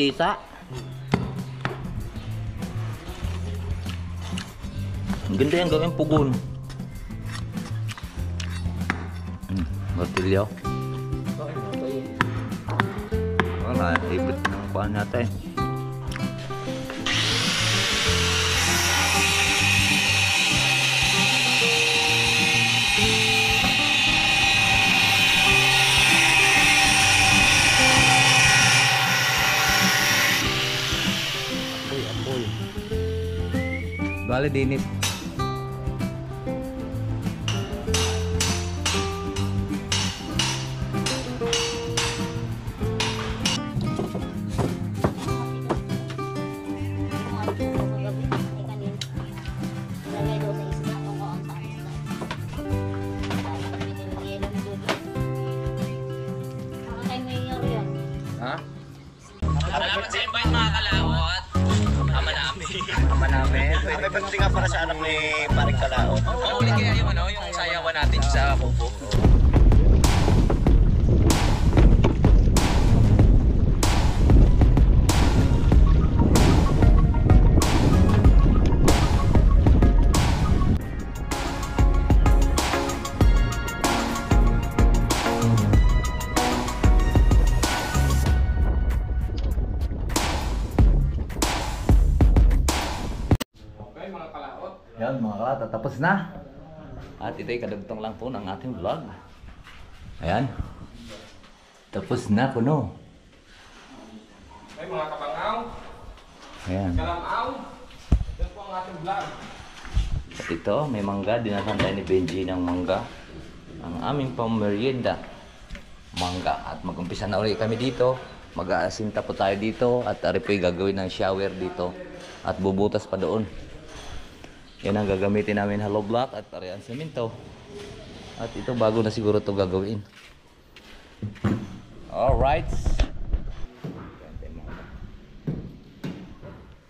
tisa. Ang ganda yung gawin pugon. Martilyo. Wala, ibit ng paan natin. Apoy. Bale dinit. Salamat sa invite mga kalawot. Ama namin. Ama namin. May birthday nga para sa anak ni Paring Kalaot. Uli kaya yung sayawan natin sa Kubo. Yan mga kalata, tapos na. At ito'y kadagtong lang po ng ating vlog. Ayan. Tapos na kuno. Ay mga kabangaw, Ayan. kalamaw, yan po ang ating vlog. At ito, may mangga. Dinatan tayo ni Benji ng mangga. Ang aming pamerienda. Mangga. At mag-umpisa na ulit kami dito. Mag-aasinta po tayo dito. At ari po'y gagawin ng shower dito. At bubutas pa doon. Yan ang gagamitin namin hollow block at parehan semento. At ito bago na siguro ito gagawin. Alright.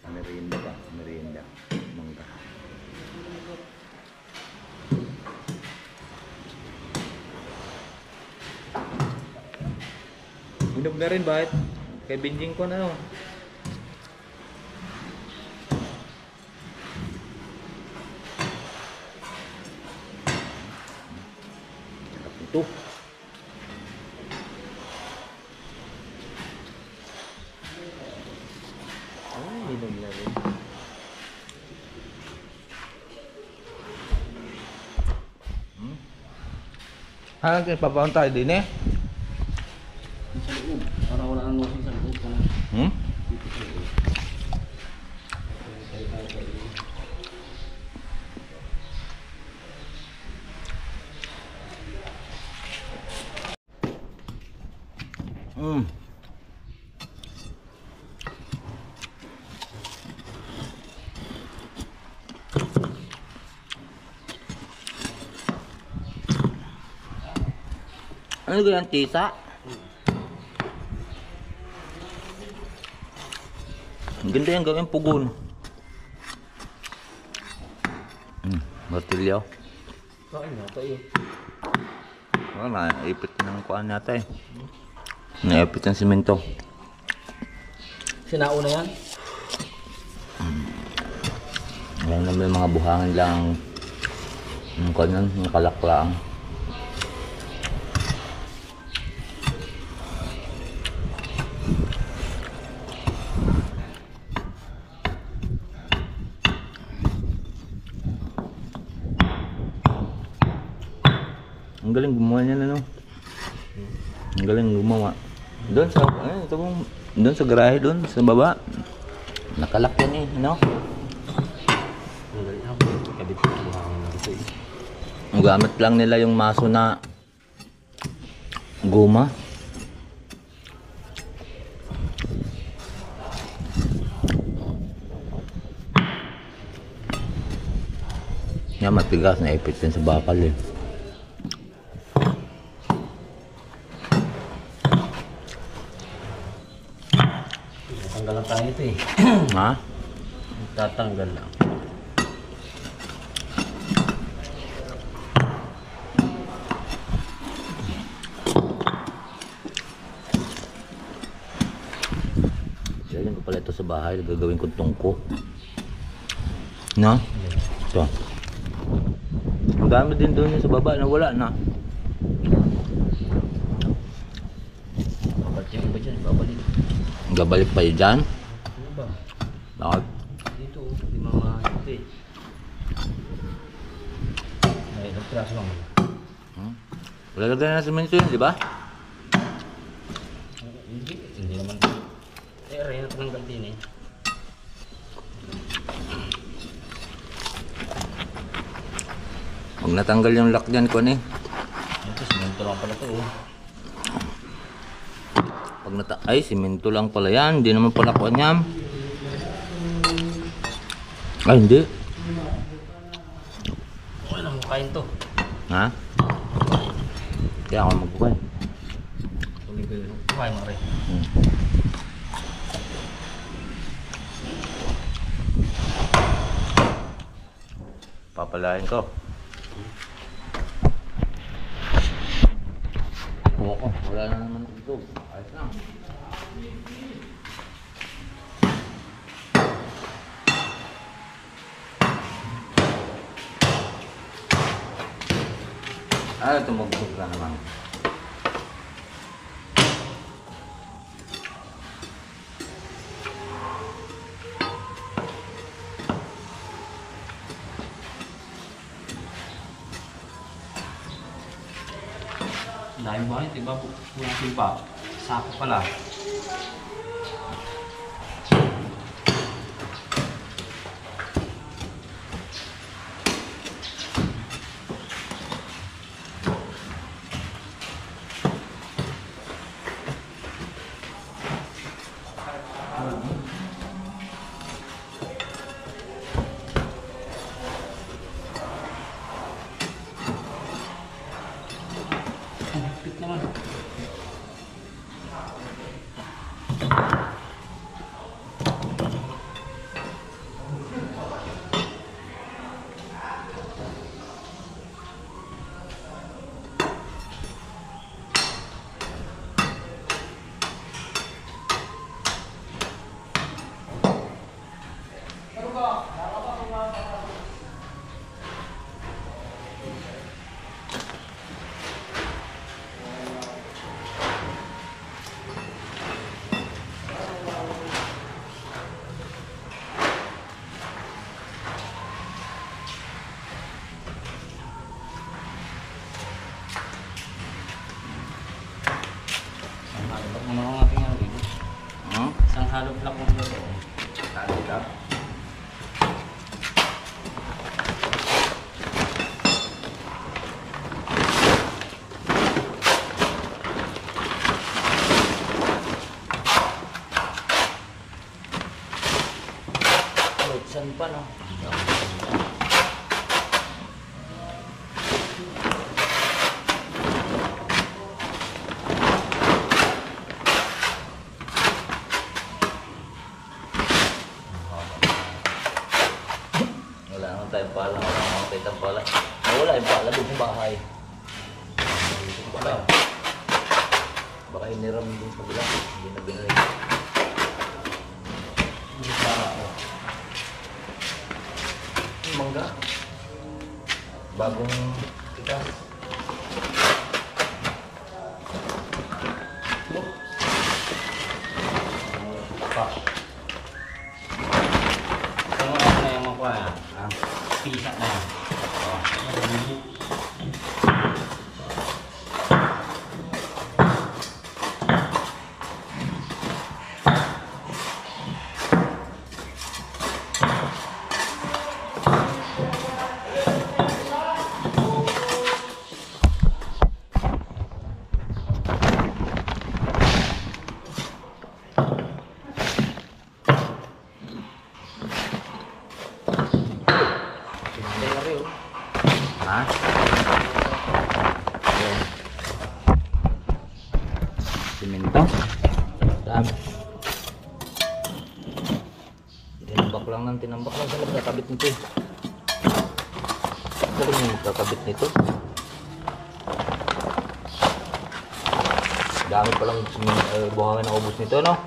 Merienda ba? Merienda. Mangga. Hinog na rin ba? Kay Benjing ko na no. Ito. Ay, hinog na rin. Hanggang papaon tayo din eh. Sa loob. Para wala ang ngosing sa loob. Hmm? Ano ko yung tisa? Ang ganda yung gawin pugon. Martilyo. Kain na tayo. Wala, naipit ng kuhaan natin. Naipit ng simento. Sinauna yan? Ayan naman yung mga buhangin lang. Yung kanyan, nakalaklang. Ang galing gumawa niya na no. Ang galing gumawa. Doon sa ito mong doon sa garahe doon sa baba. Nakalak yan eh, no? Ang galing ako. Kabit ko buhangin na ito eh. Gamit lang nila yung maso na guma. Yan, matigas na ipit din sa bakal eh. Tatanggal lang tayo ito eh. Ha? Tatanggal lang. Lalagyan ko pala ito sa bahay. Gagawin kong tungko. No? Ito. Ang dami din doon sa baba na wala na. Babalik yung iba dyan, babalik. Gabalik pa yun dyan. Ano ba? Bakit? Dito, di mamahal ito eh. Ay, nagtraso lang. Lalagyan na sa minso yun, di ba? Hindi naman. Eh, rin na tinanggal din eh. Huwag natanggal yung lock dyan ko ni. Ito, simento lang pala ito oh. Ay, simento lang pala yan. Hindi naman pala kuha niya. Ay, hindi. Okay lang, mukhain to. Ha? Kaya ako magbuhay. Tuloy ko yun. Mukhain mo rin. Papalain ko. Oo, wala na naman ito. Ayos lang. Tumugbog ka naman. Dahil ba? Diba po natin pa? Sako pala. Higpit naman. Ano ang ating ano dito? Isang hollow block mo dito. Tali ka. Saan pa no? Wala naman tayong pala. Wala naman tayong pala. Wala yung pala doon sa bahay. Wala. Baka hiniram din sa bila. Hindi na binalik. Hindi para ako. Mangga. Bagong tikas. Pa. Saan mo na yung makuha yan? Pisa na yan. Ha? Ayan. Simento. Dami. Tinambak lang ng tinambak lang. Saan magkakabit nito eh? Saan yung magkakabit nito? Dami palang buhangin na ubos nito, no?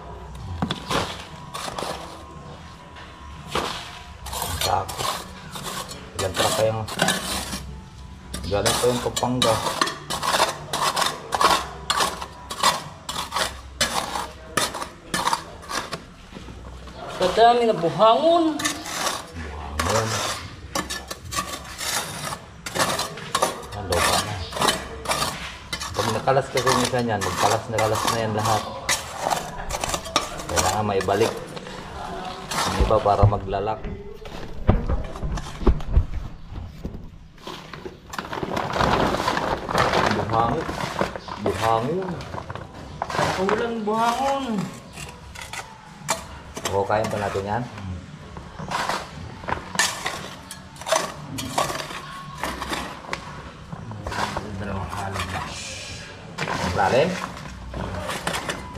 Sako. Ilang truck kayong galing pa yung Pampanga. Kadami na buhangon. Buhangon. Ano pa na. Pag nakalas kasi minsan yan, magkalas na yan lahat. Kailangan maibalik. Ang iba para maglalak. Buhangon. Buhangon. Ulan buhangon. O, kain pa natin yan. Dalawang halong na. Lalim?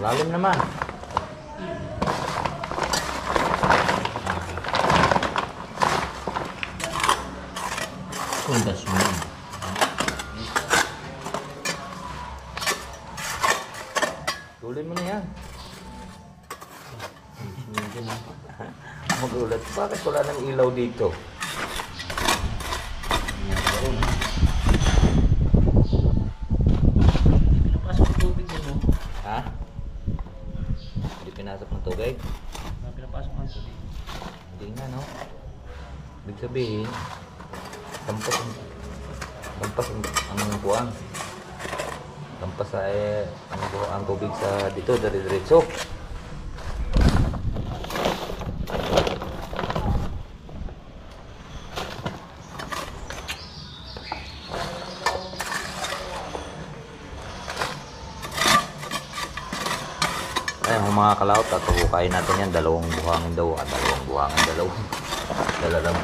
Lalim naman. Kundas mo yun. Tulin mo na yan. Magulat. Bakit wala ng ilaw dito? Pinapasok ang tubig mo. Ha? Hindi pinasok ng tubig? Pinapasok ang tubig. Hindi nga, no? Ibig sabihin, lampas ang buwan. Lampas sa ang tubig sa dito, dire-diretso. Ayun mga kalaot, tatahukayin natin yan. Dalawang buhangin daw.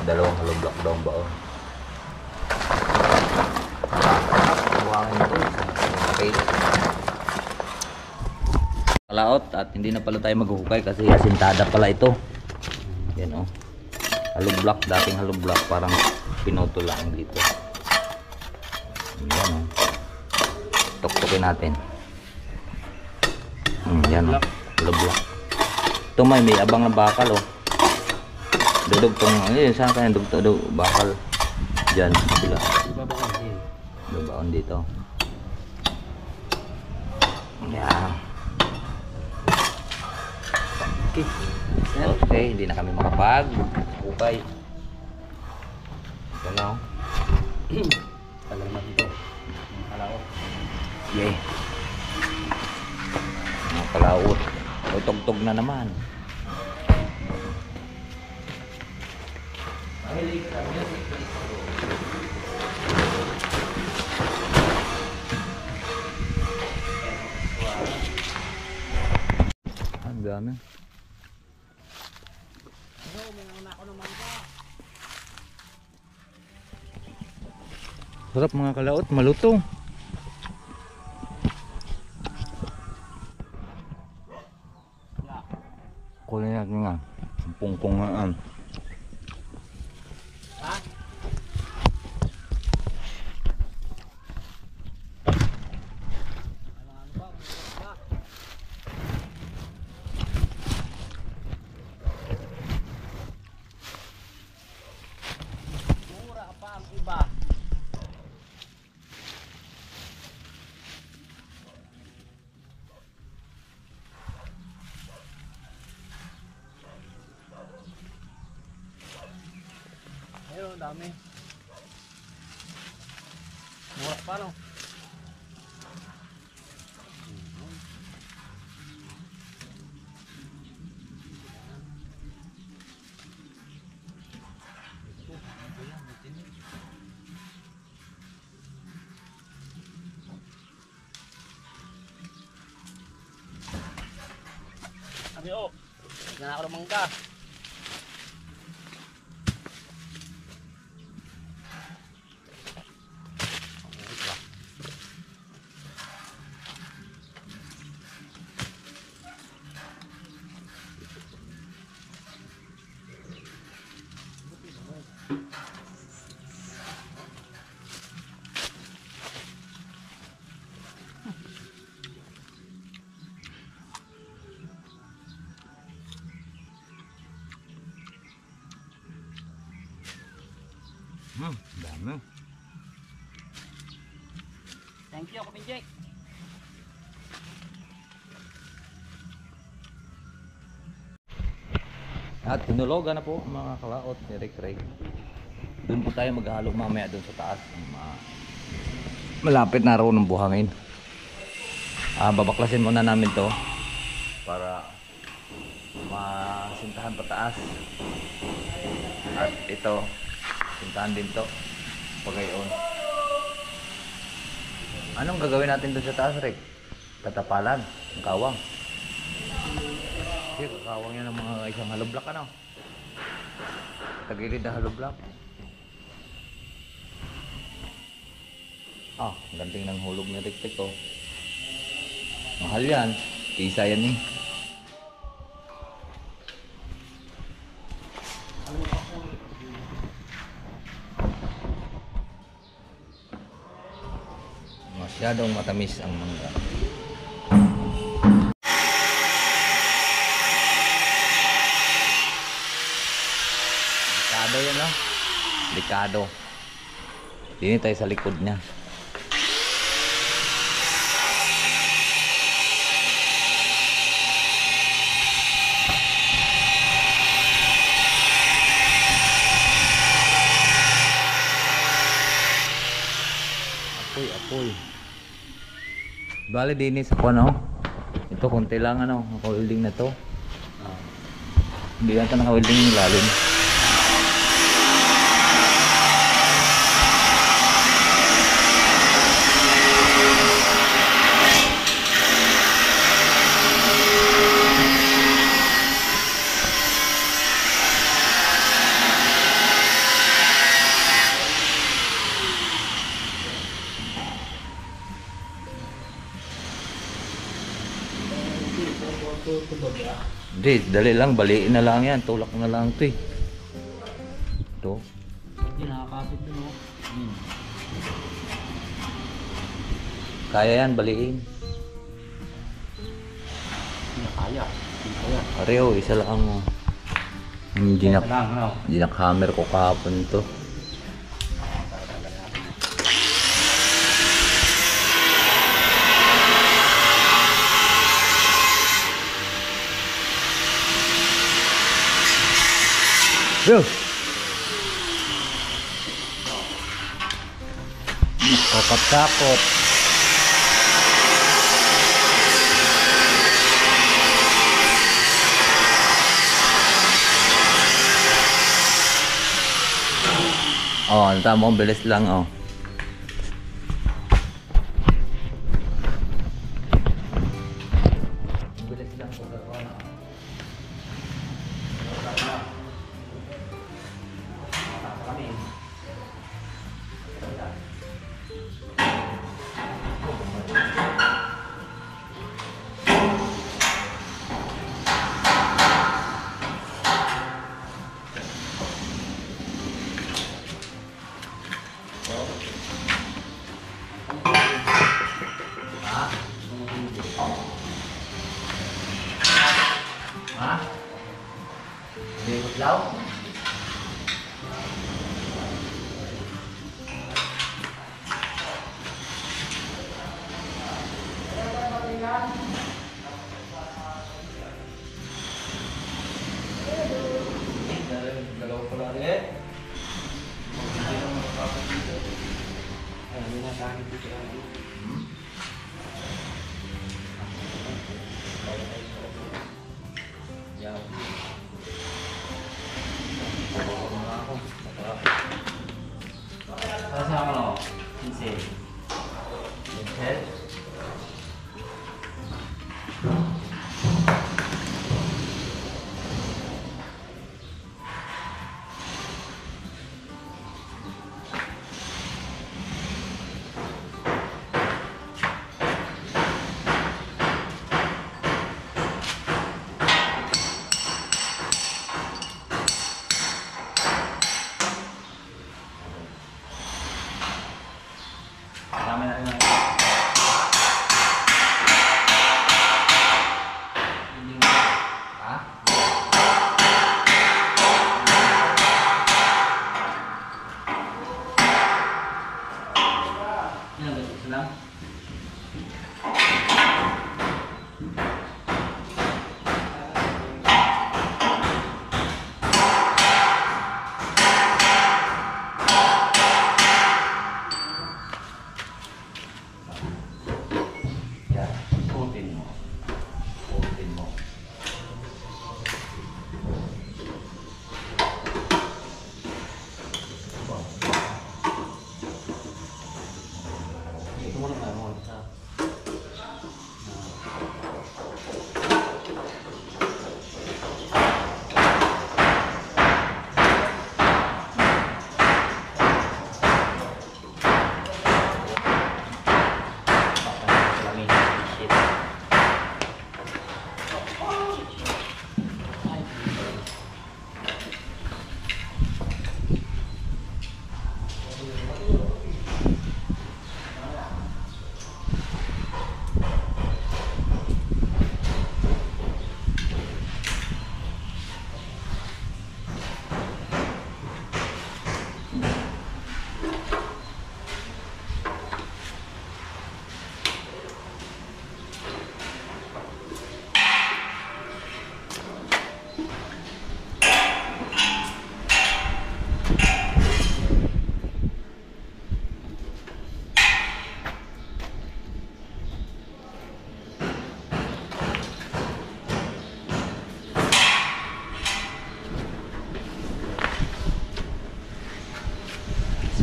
Dalawang haloblak daw ang baon. Buhangin ito. Okay. Kalaot, at hindi na pala tayo maghuhukay kasi asintada pala ito. Yan o. Haloblak, dating haloblak. Parang pinuto lang dito. Yan o. Tuktukin natin. Yan o. Haloblak. Ito may abang na bakal o. Dudugtong, saan kaya dugtong bakal? Diyan, sila. Babaon dito. Yan. Okay, hindi na kami makapag-hukay. Ito na o. Tagal na dito. Kalaot. Yay. Mga kalaot. Tugtog na naman. Ang dami. Sarap mga kalaot, malutong. Kunin natin nga. Pungpong nga. Mura pa ang iba. Ayun, dami. Mura pa no? Sabi o, na ako ng mangga. Dami. Thank you, Kapin Jake. At tinulogan na po mga kalaot ni Rick Ray. Doon po tayo maghalo mamaya doon sa taas. Malapit na roon ng buhangin. Babaklasin muna namin to para masintahan pataas. At ito, sintahan din to. Pagayon. Anong gagawin natin doon sa taas, Rick? Tatapalan, ang kawang. Kasi kakawang yan ng mga isang hollow block, ano? Tagilid na hollow block. Ang ganding ng hulog ni Rick, oh. Mahal yan. Tisa yan eh. Masyadong matamis ang mangga. Delikado yan, oh. Delikado. Dini tayo sa likod niya. Apoy. Bale dinis ako, no? Ito konti lang, ano, naka-welding na to. Hindi yata naka-welding yung lalim. Hindi, dali lang, baliin na lang yan. Tulak na lang ito eh. Ito. Hindi nakakapit dun, oh. Kaya yan, baliin. Hindi na kaya. Hindi kaya. Areo, isa lang ang Isa lang, ano? hammer ko kahapon to. Yo. Kokot-kakot. Tama, bilis lang, oh. Bilis lang po na. Ha? Hindi maglaw? Dalawa pala rin. Ayun na sa akin dito. Yan. Kasama mo? Pincel. Pincel?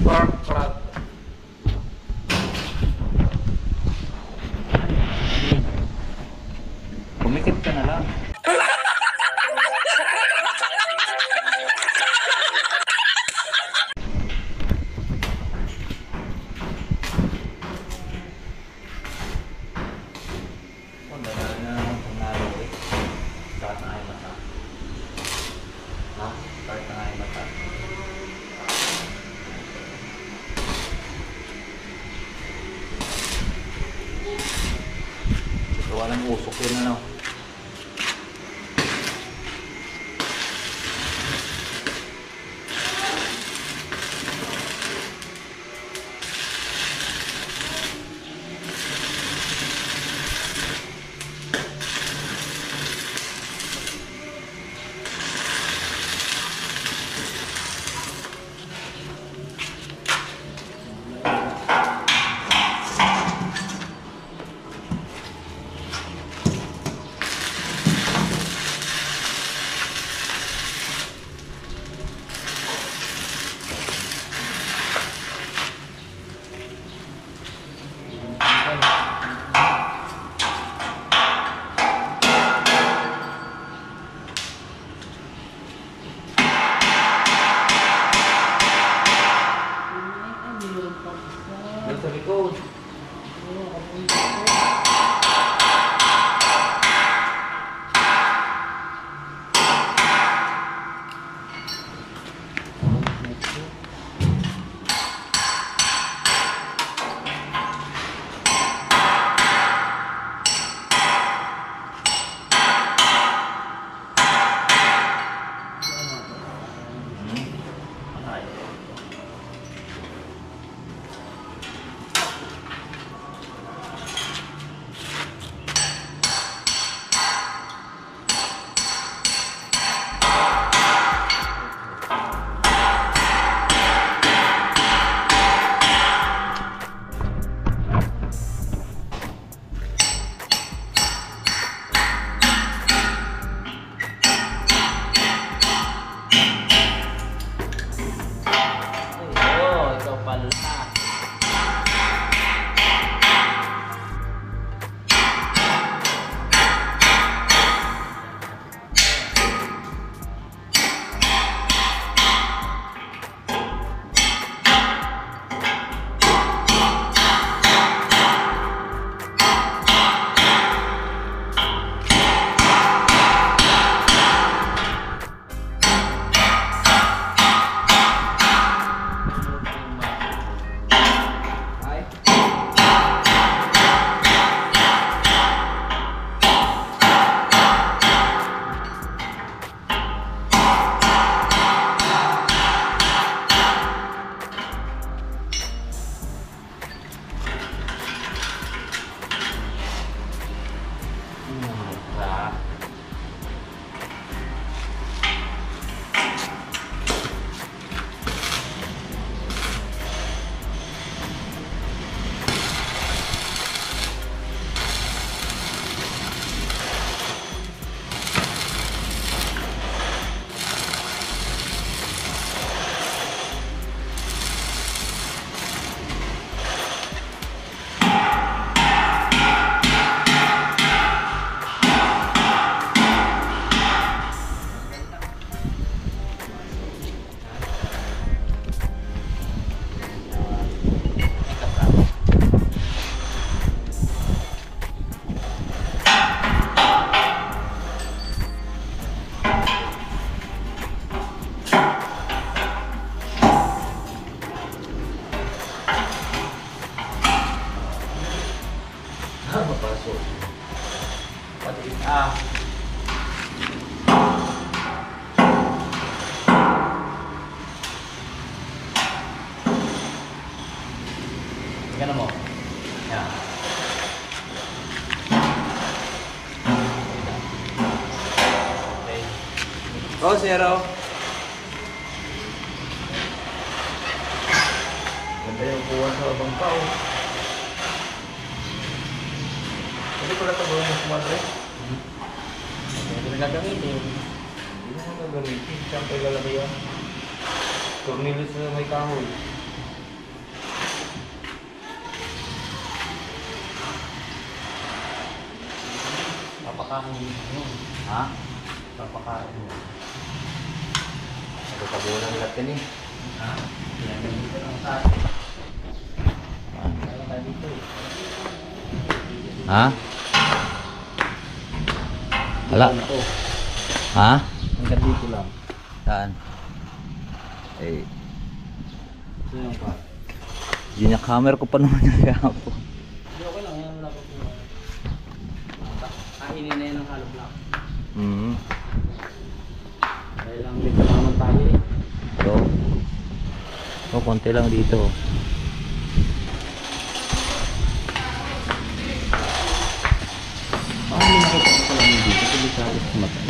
Spark Prat. Pumikit ka na lang. Walang usok yun ano. Doon sa likod. Mapasok. Pati Tingnan mo. Yan. Okay. Oh, zero. Ganda yung kuha sa bangkaw. Hindi ko na ito gawin yung kumadre. Hindi ko na gagamitin. Hindi mo gagamitin. Siyempre lalagay yan. Tornillos na may kahoy. Papakain mo. Ha? Papakain mo. Ito tabunan lahat yan eh. Ha? Yan, dito lang sa atin. Ah. Kaya tayo dito eh. Ha? Wala. Ito. Ha? Hanggang dito lang. Saan? Eh, Ito yung pa. yun yung camera ko pa naman yung gapo. Hindi, okay lang. Yan wala pa po. Kainin na yan ng hollow block. Hmm. Dahil lang dito naman tayo eh. So, oh, konti lang dito. Baka hindi nakita ko lang dito. Kasi sa alis matay.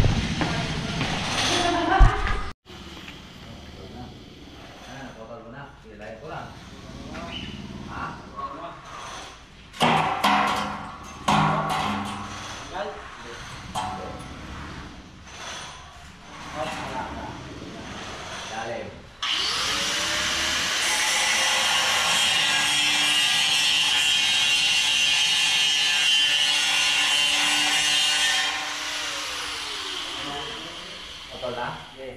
Ito na? Okay.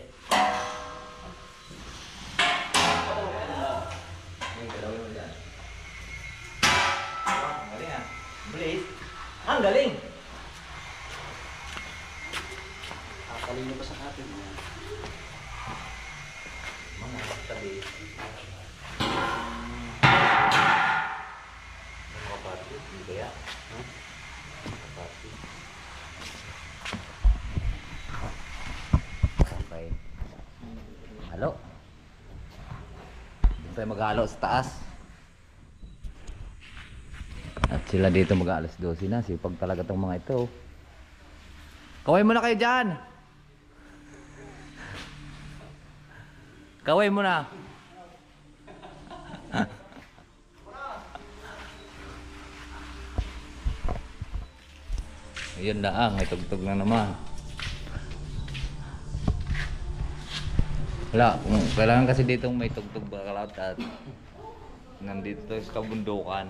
Yung galawin mo dyan. Wow, ang galing ah. Blade. Ang galing! Kakalino pa sa atin. Yan. Mga tabi. Mga pati. Hindi kaya? Huh? Pati. Okay. Halo. Doon tayo maghalo sa taas. At sila dito mag-aalas 12 na. Sipag talaga tong mga ito. Kaway muna kayo dyan! Kaway muna! Ayun na may tugtog na naman. Wala, kailangan kasi dito may tugtog bakalaot at nandito tayo sa kabundukan.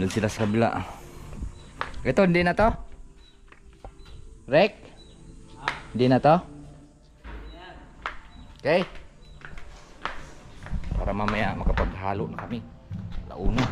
Doon sila sa kabila. Ito, hindi na to? Rek? Hindi na to? Okay. Para mamaya makapaghalo na kami. Launa.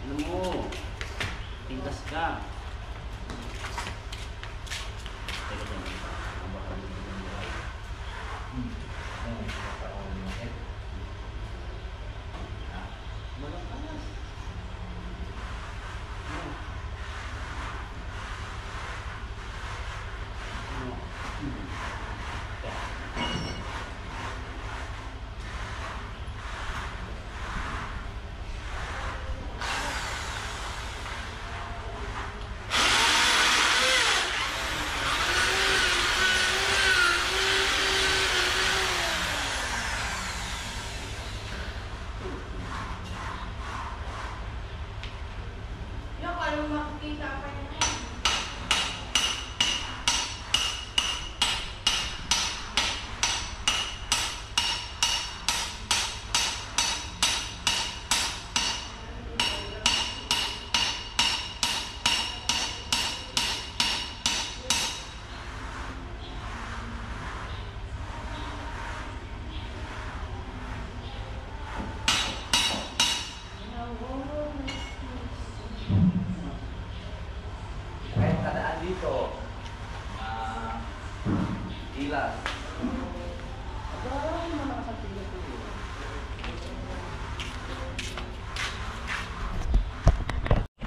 Ano mo? Tingkas ka. Teka dyan. Ang baka dito ng buhay. Walang panas. Yung paano makikita pa niya na yan? Kahit kadaan dito, ilas.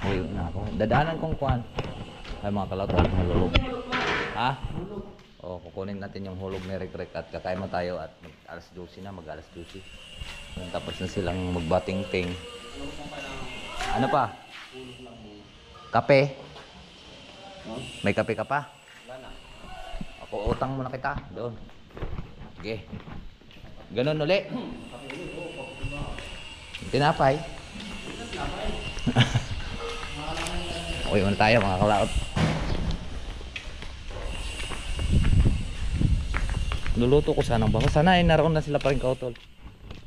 Uy, na ako. Dadaanan kong kuhan. Ay mga kalautan, hulog. Ha? O, kukunin natin yung hulog ni Rick at kakain mo tayo at alas 12 na, mag alas 12. Tapos na silang magbating-ting. Ano pa? Kape? May kape ka pa? Ako utang muna kita doon. Sige. Ganun uli. Tinapay. Okay muna tayo mga kalaot. Luluto ko sana ba? Sana ay naroon na sila pa rin kautol.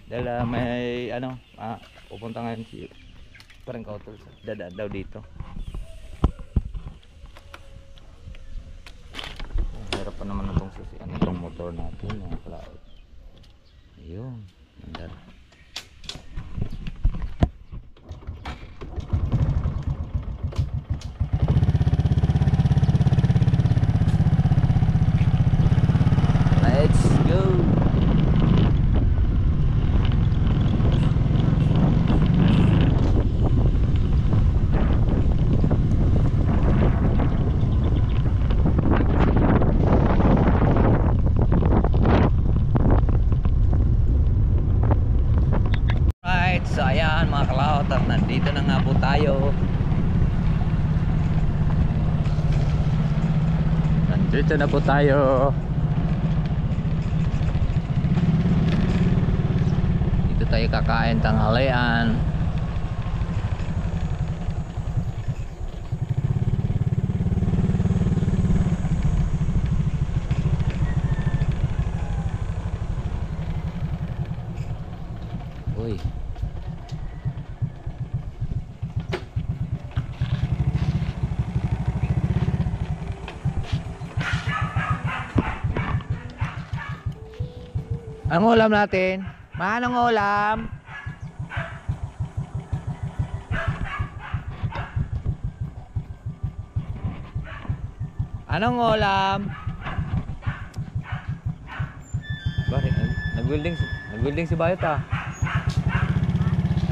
Dahil may pupunta ngayon si pa rin kautol. Dadaan daw dito. Hirap pa naman itong susian itong motor natin mga kalaot. Ayun. Mandar. Let's go. Right, so ayan mga kalaot at nandito na nga po tayo. Nandito na po tayo. Dito tayo kakain tanghalian. Uy. Anong ulam natin? Anong ulam? Anong ulam? Bakit? Nag-welding si Bayot ah.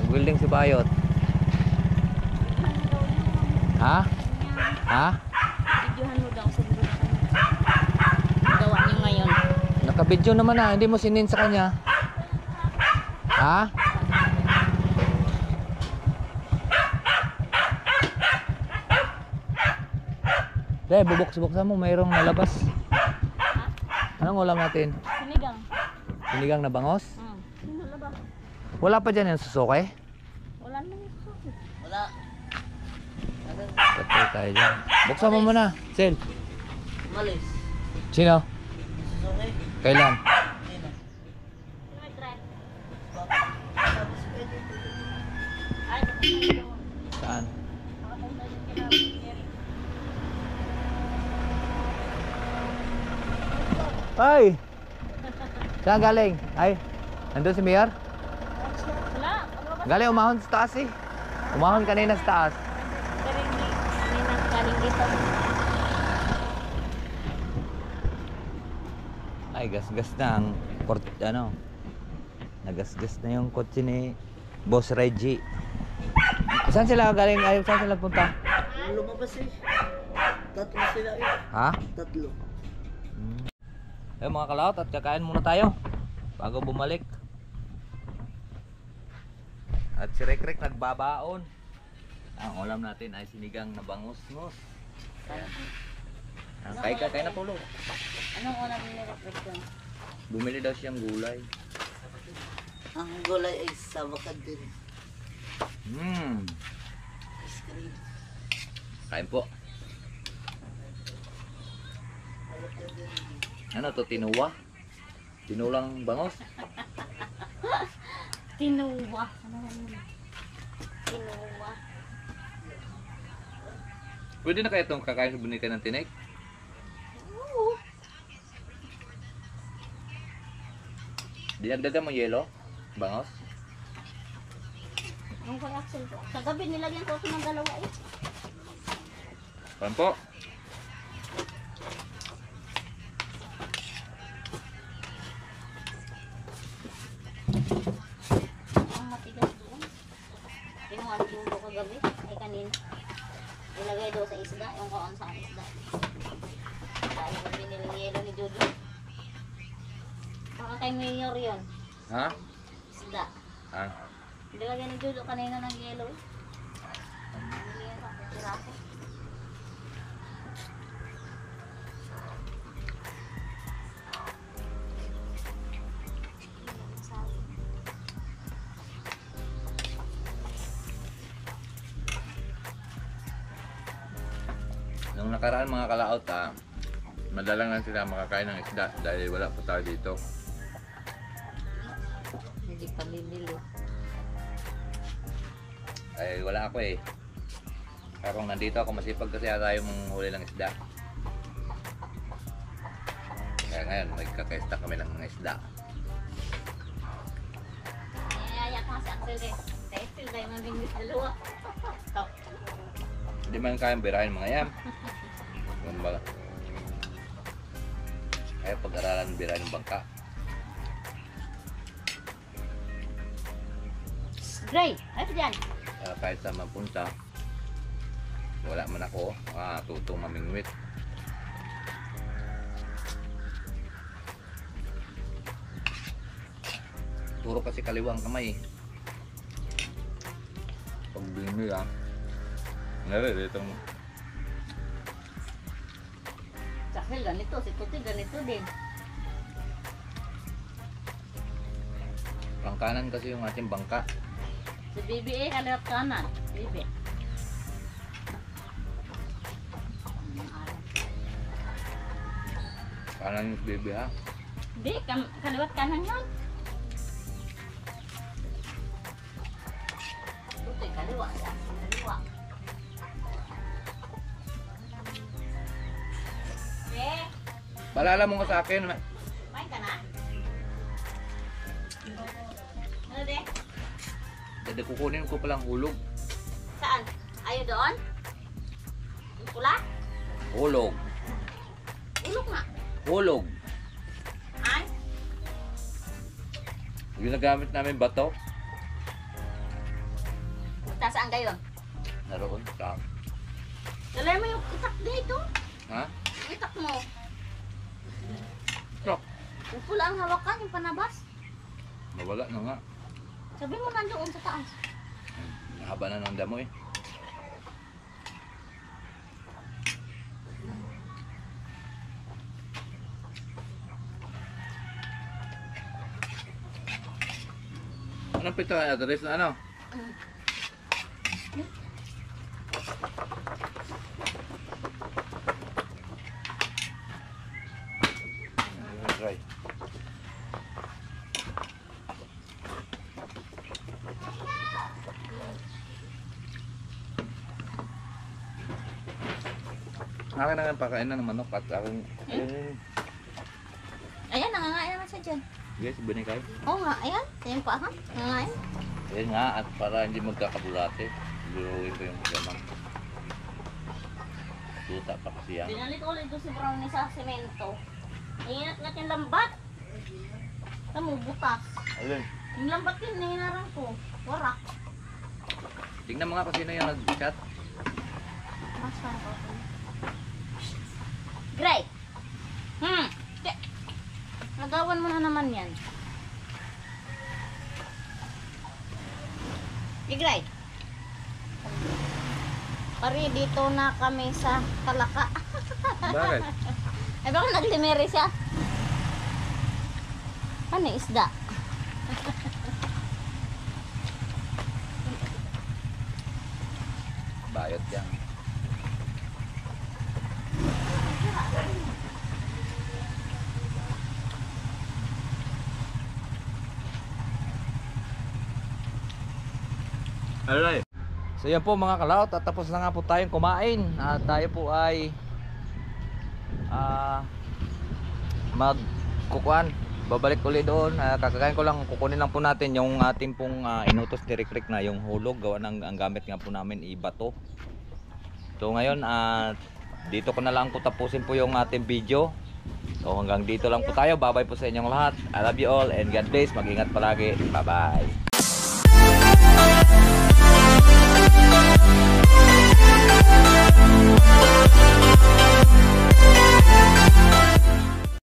Nag-welding si Bayot. Ha? Ha? Videohan mo daw sa gawa niyo ngayon. Naka-video naman ah, hindi mo sinin sa kanya. Ha? Dahil bubuksan mo, mayroong nalabas. Anong ulam natin? Sinigang. Sinigang na bangos? Wala ba? Wala pa dyan yung susuke? Wala naman yung susi. Wala. Patay tayo dyan. Buksan mo muna, Sel. Umalis. Sino? Susunod. Kailan? Sino? May try. Ay, Saan? Nakapunta din kila Mary. Ay! Saan galing? Ay, nandun si Mayor? Wala. Paglabas Galing umahon sa taas eh. Umahon kanina sa taas. Pero hindi kami nanggaling dito. Ay, gas-gas na ang ano. Nagasgas na yung kotse ni Boss Reggie. Saan sila galing? Ay, saan sila punta? Lumabas eh. Tatlo sila eh. Ha? Tatlo. Eh mga kalaot, at kakain muna tayo bago bumalik. At si Rek nagbabaon. Ang ulam natin ay sinigang na bangus-ngus. Ayan. Kain na tulo. Anong unang nire-reflect yun? Bumili daw siyang gulay. Ang gulay ay sabakad din. Ice cream. Kain po. Ano to, tinuwa? Tinulang bangos? Tinuwa. Ano yun? Tinuwa. Pwede na kaya itong kakain sa bunika ng tinik? Oo. Dinagdagan mo yelo? Bangos? Ang kay Axel ko. Sa gabi nilagyan ko ako ng dalawa eh. Kain po. Ang matigas doon. Kinuha ni Judo kagabi. Ay kanina. Ilagay doon sa isda. Yung kaon sa isda. Dahil ko biniling yelo ni Judo. Baka kay Mayor yun. Ha? Isda. Ah. Ilagay ni Judo kanina ng yelo. Binili ko. Piraso. Nung nakaraan mga kalaot madalang lang sila makakain ng isda dahil wala po tayo dito. Hindi pa bibili. Ay wala ako eh. Kaya kung nandito ako masipag kasi tayo manghuli ng isda. Kaya ngayon magkakaista kami ng mga isda. Niyaya ko si Axel eh. Kaya still tayo mabingwit dalawa. Hindi man kayang birahin mga yan. Kumbaga. Kaya pag-aralan birahin ng bangka. Gray, ano dyan? Kahit sa mapunta, wala man ako, tutong mamingwit. Turo kasi kaliwang kamay. Pag bini Ngayon, itong Si Axel ganito, si Tuti ganito din. pangkanan kasi yung ating bangka. Si Bibi eh, kaliwat kanan. Bibi. Kanan yung baby ha. Hindi, kaliwat kanan yun. Tuti, kaliwa. Si Axel, kaliwa. Eh, Balala mo nga sa akin. kumain ka na? Ano de? Dada kukunin ko palang hulog. Saan? Ayaw doon? Yung pula? Hulog. Ulok na. Hulog. An? Yung nagamit namin bato. Punta saan kayo? Naroon. Dalay mo yung itak dito. Ha? Yung itak mo. Trok. Yung pula ang hawakan, yung panabas. Nawala na nga. Sabi mo nandoon sa taas. Haba na ng damo eh. Anong pito ay address na ano? Try. Akin na nga pakain na ng manok at aking... Ayan, nangangain naman siya dyan. Guys, bunikay. Oo nga, ayan. Ayan pa ha. Nangangain. Ayan nga, at para hindi magkakabulate. Siguruhin ko yung gamang. Tuta pa kasi yan. Binalik ulit doon si Brownie sa semento. Ingat-ngat yung lambat. Tamo, butas. Alin? Yung lambat yun, nahinarang ko. Warak. Tingnan mo nga kung sino yung nag-chat. Basta ko. Great. Nagawan mo na naman yan. Great. Pari, dito na kami sa Talaka. Bakit? Ay, bakit naglimere siya? Ano yung isda? Bayot yan. Alright. So yan po mga kalaot, at tapos na nga po tayong kumain. At tayo po ay magkukuan. Babalik ulit doon. Kakakain ko lang, kukunin lang po natin yung ating pong inutos ni Rick na yung hulog. Gawa ng ang gamit nga po namin ibato. So ngayon dito ko na lang po tapusin po yung ating video. So hanggang dito lang po tayo. Bye bye po sa inyong lahat. I love you all and God bless. Mag-ingat palagi. Bye bye.